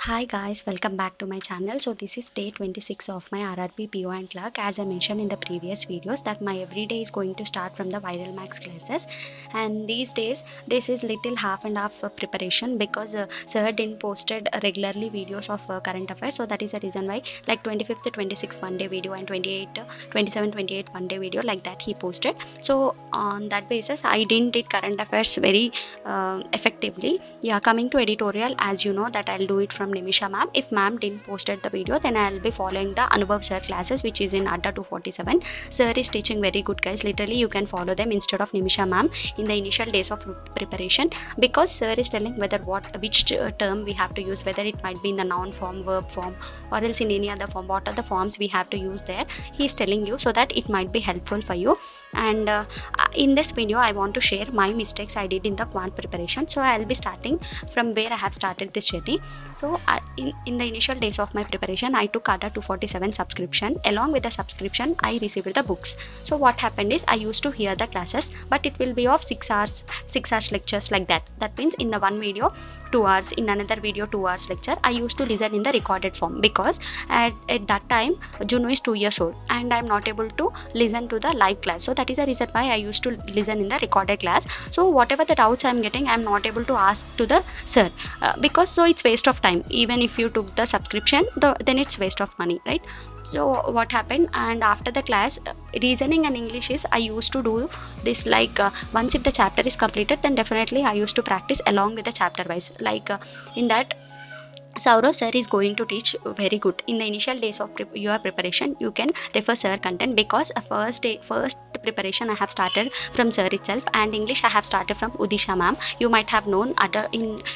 Hi guys, welcome back to my channel. So this is day 26 of my rrbpo and clerk. As I mentioned in the previous videos that my everyday is going to start from the viral max classes, and these days this is little half and half preparation because sir didn't posted regularly videos of current affairs. So that is the reason why, like 25th 26 one day video and 28 27 28 one day video, like that he posted. So on that basis I didn't did current affairs very effectively. Yeah, coming to editorial, as you know that I'll do it from Nimisha ma'am. If ma'am didn't posted the video, then I'll be following the Anubhav sir classes, which is in Adda 247. Sir is teaching very good, guys. Literally you can follow them instead of Nimisha ma'am in the initial days of preparation, because sir is telling whether which term we have to use, whether it might be in the noun form, verb form, or else in any other form, what are the forms we have to use there. He is telling you so that it might be helpful for you. And in this video I want to share my mistakes I did in the quant preparation. So I'll be starting from where I have started this journey. So in the initial days of my preparation, I took Ada 247 subscription. Along with the subscription, I received the books. So what happened is I used to hear the classes, but it will be of 6 hours lectures, like that. That means in the one video 2 hours, in another video 2 hours lecture. I used to listen in the recorded form because at that time Juno is 2 years old and I'm not able to listen to the live class. So that is the reason why I used to listen in the recorded class. So whatever the doubts I'm getting, I'm not able to ask to the sir because so it's waste of time. Even if you took the subscription, then it's waste of money, right? So what happened, and after the class, reasoning and English is I used to do this like once if the chapter is completed, then definitely I used to practice along with the chapter wise, like in that Saurav sir is going to teach very good. In the initial days of your preparation, you can refer sir content, because first preparation I have started from sir itself, and English I have started from Udisha ma'am. You might have known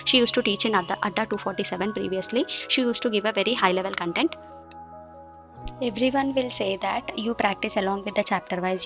she used to teach in Adda 247 previously. She used to give a very high level content. Everyone will say that you practice along with the chapter wise,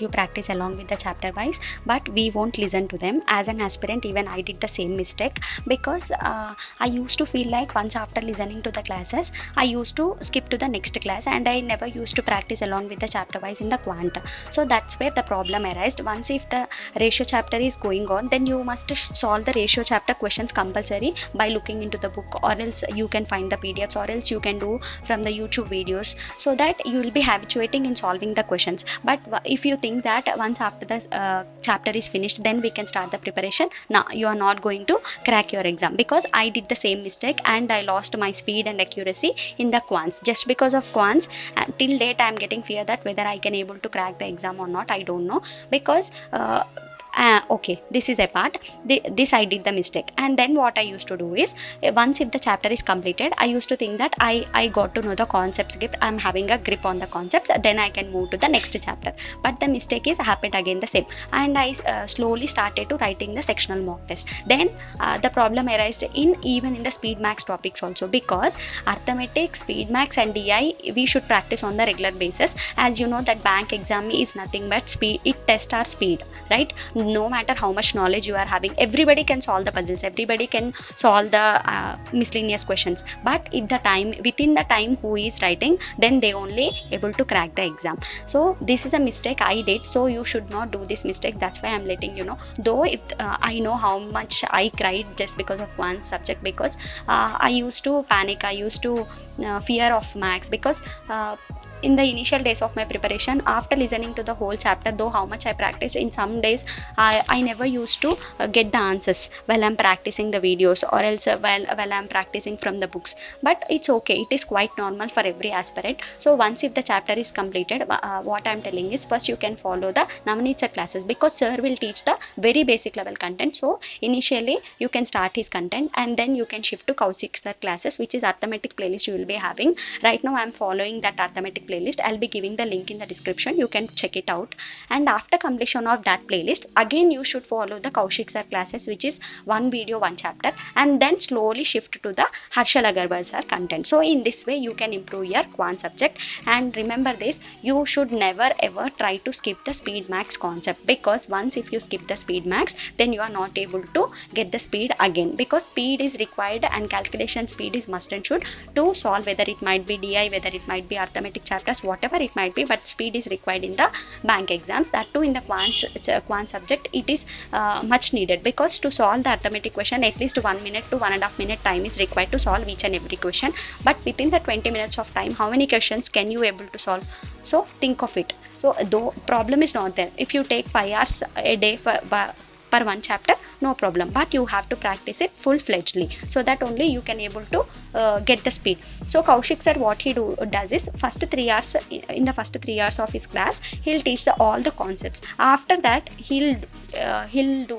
but we won't listen to them. As an aspirant, even I did the same mistake, because I used to feel like once after listening to the classes, I used to skip to the next class and I never used to practice along with the chapter wise in the quant. So that's where the problem arose. Once if the ratio chapter is going on, then you must solve the ratio chapter questions compulsory by looking into the book, or else you can find the PDFs, or else you can do from the YouTube videos, so that you will be habituating in solving the questions. But if you think that once after the chapter is finished, then we can start the preparation, now you are not going to crack your exam, because I did the same mistake and I lost my speed and accuracy in the quants. Just because of quants, till date I am getting fear that whether I can able to crack the exam or not, I don't know, because okay, this is a part. This I did the mistake. And then what I used to do is, once if the chapter is completed, I used to think that I got to know the concepts, I'm having a grip on the concepts, then I can move to the next chapter. But the mistake is happened again the same, and I slowly started to writing the sectional mock test. Then the problem arose even in the speed max topics also, because arithmetic, speed max and DI we should practice on the regular basis. As you know that bank exam is nothing but speed, it tests our speed, right? No matter how much knowledge you are having, everybody can solve the puzzles, everybody can solve the miscellaneous questions, but if the time within the time who is writing, then they only able to crack the exam. So this is a mistake I did, so you should not do this mistake. That's why I'm letting you know. Though if I know how much I cried just because of one subject, because I used to panic, I used to fear of max, because in the initial days of my preparation, after listening to the whole chapter, though how much I practiced, in some days I never used to get the answers while I'm practicing the videos, or else while I'm practicing from the books. But it's okay, it is quite normal for every aspirant. So once if the chapter is completed, what I'm telling is, first you can follow the Navneet sir classes, because sir will teach the very basic level content. So initially you can start his content, and then you can shift to Kaushik sir classes, which is arithmetic playlist you will be having. Right now I'm following that arithmetic playlist. I'll be giving the link in the description, you can check it out. And after completion of that playlist, again you should follow the Kaushik sir classes, which is one video one chapter, and then slowly shift to the Harshal Agarwal sir content. So in this way you can improve your quant subject. And remember this, you should never ever try to skip the speed max concept, because once if you skip the speed max, then you are not able to get the speed again, because speed is required and calculation speed is must and should to solve, whether it might be DI, whether it might be arithmetic chapter, chapters, whatever it might be, but speed is required in the bank exams. That too in the quant subject, it is much needed, because to solve the arithmetic question, at least 1 minute to 1.5 minute time is required to solve each and every question. But within the 20 minutes of time, how many questions can you able to solve? So think of it. So though problem is not there, if you take 5 hours a day per one chapter, no problem, but you have to practice it full-fledgedly, so that only you can able to get the speed. So Kaushik sir, what he does is, first 3 hours, in the first 3 hours of his class, he'll teach all the concepts. After that, he'll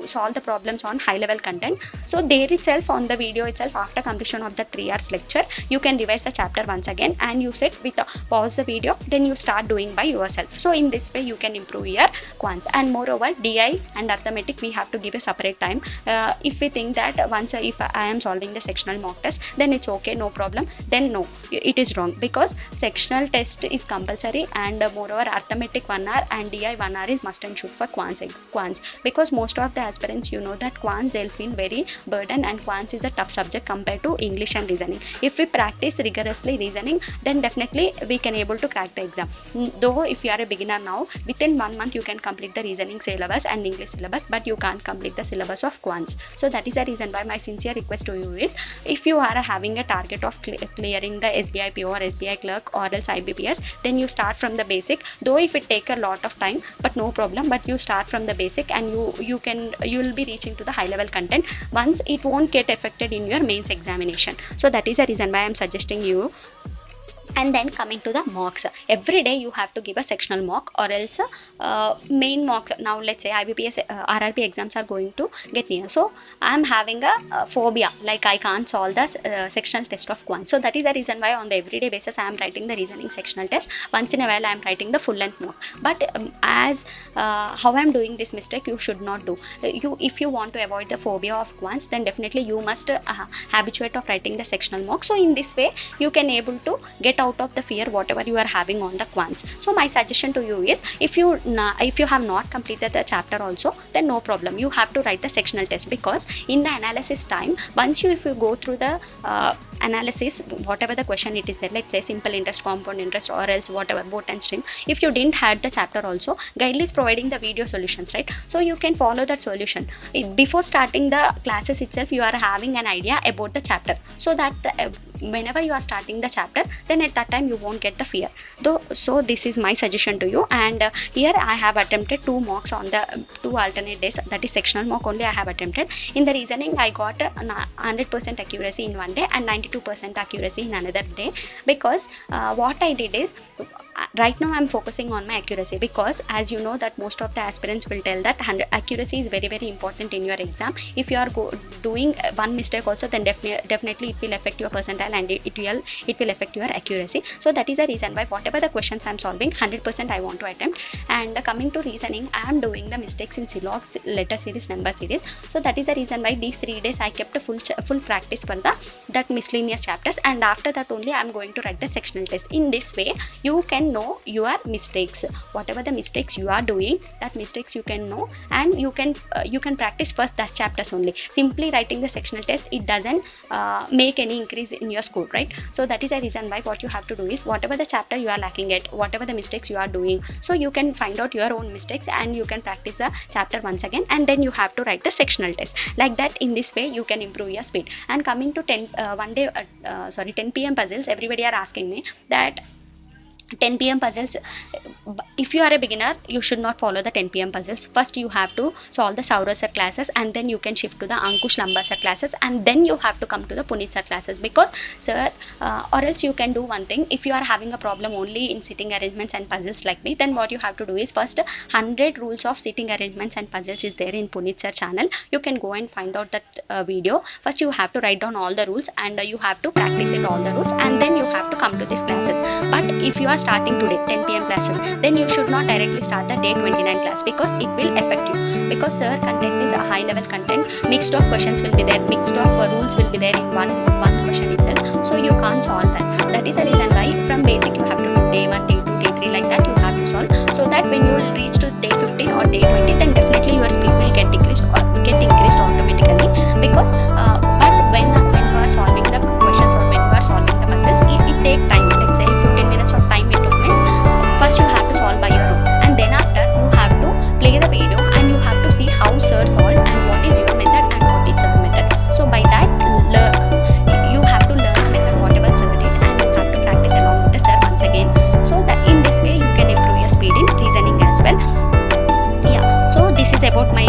solve the problems on high level content. So there itself, on the video itself, after completion of the 3 hours lecture, you can revise the chapter once again, and you sit with pause the video, then you start doing by yourself. So in this way you can improve your quants. And moreover, DI and arithmetic, we have to give a separate time. If we think that once if I am solving the sectional mock test, then it's okay, no problem, then no, it is wrong, because sectional test is compulsory, and moreover arithmetic 1 hour and DI 1 hour is must and should for quants, because most of the aspirants, you know that quants, they'll feel very burdened, and quants is a tough subject compared to English and reasoning. If we practice rigorously reasoning, then definitely we can able to crack the exam. Though if you are a beginner now, within 1 month you can complete the reasoning syllabus and English syllabus, but you can't complete the syllabus of quants. So that is the reason why my sincere request to you is, if you are having a target of clearing the SBI PO or SBI clerk or else IBPS, then you start from the basic. Though if it take a lot of time, but no problem, but you start from the basic, and you will be reaching to the high level content. Once it won't get affected in your mains examination. So that is the reason why I am suggesting you. And then coming to the mocks, every day you have to give a sectional mock, or else main mock. Now let's say IBPS RRP exams are going to get near, so I am having a phobia, like I can't solve the sectional test of quant. So that is the reason why on the everyday basis I am writing the reasoning sectional test. Once in a while I am writing the full length mock. But as how I am doing this mistake, you should not do. If you want to avoid the phobia of quants, then definitely you must habituate of writing the sectional mock. So in this way you can able to get out of the fear whatever you are having on the quants. So my suggestion to you is, if you have not completed the chapter also, then no problem, you have to write the sectional test, because in the analysis time, once if you go through the analysis, whatever the question it is there, let's say simple interest, compound interest, or else whatever, boat and string, if you didn't had the chapter also, Guidely is providing the video solutions, right? So you can follow that solution. Before starting the classes itself, you are having an idea about the chapter, so that whenever you are starting the chapter, then at that time you won't get the fear. So this is my suggestion to you. And here I have attempted 2 mocks on the 2 alternate days, that is sectional mock only I have attempted. In the reasoning, I got 100% accuracy in one day and 92% accuracy in another day, because what I did is, right now I am focusing on my accuracy, because as you know that most of the aspirants will tell that accuracy is very very important in your exam. If you are doing one mistake also, then definitely it will affect your percentile, and it will affect your accuracy. So that is the reason why whatever the questions I am solving, 100% I want to attempt. And coming to reasoning, I am doing the mistakes in Silog, letter series, number series. So that is the reason why these 3 days I kept a full practice for that miscellaneous chapters, and after that only I am going to write the sectional test. In this way you can know your mistakes, whatever the mistakes you are doing, that mistakes you can know, and you can practice first that chapters only. Simply writing the sectional test, it doesn't make any increase in your score, right? So that is the reason why what you have to do is, whatever the chapter you are lacking at, whatever the mistakes you are doing, so you can find out your own mistakes and you can practice the chapter once again, and then you have to write the sectional test. Like that, in this way you can improve your speed. And coming to 10 p.m. puzzles, everybody are asking me that 10 p.m. puzzles, if you are a beginner, you should not follow the 10 p.m. puzzles. First you have to solve the Saurav sir classes, and then you can shift to the Ankush Lamba sir classes, and then you have to come to the Puneet sir classes. Because sir, or else you can do one thing, if you are having a problem only in sitting arrangements and puzzles like me, then what you have to do is, first 100 rules of sitting arrangements and puzzles is there in Puneet sir channel. You can go and find out that video. First you have to write down all the rules, and you have to practice it all the rules, and then you have to come to these classes. But if you are starting today 10 p.m. classes, then you should not directly start the day 29 class, because it will affect you. Because sir, content is a high level content, mixed of questions will be there, mixed of rules will be there in one question itself, so you can't solve that. That is the reason why from basic you have to do day 1, day 2, day 3, like that you have to solve, so that when you will reach to day 15 or day 20, then definitely your speed will get increased automatically. Because but when you are solving the questions, or when you are solving the puzzles, it takes time. Let's say 15 minutes of time it took me, about my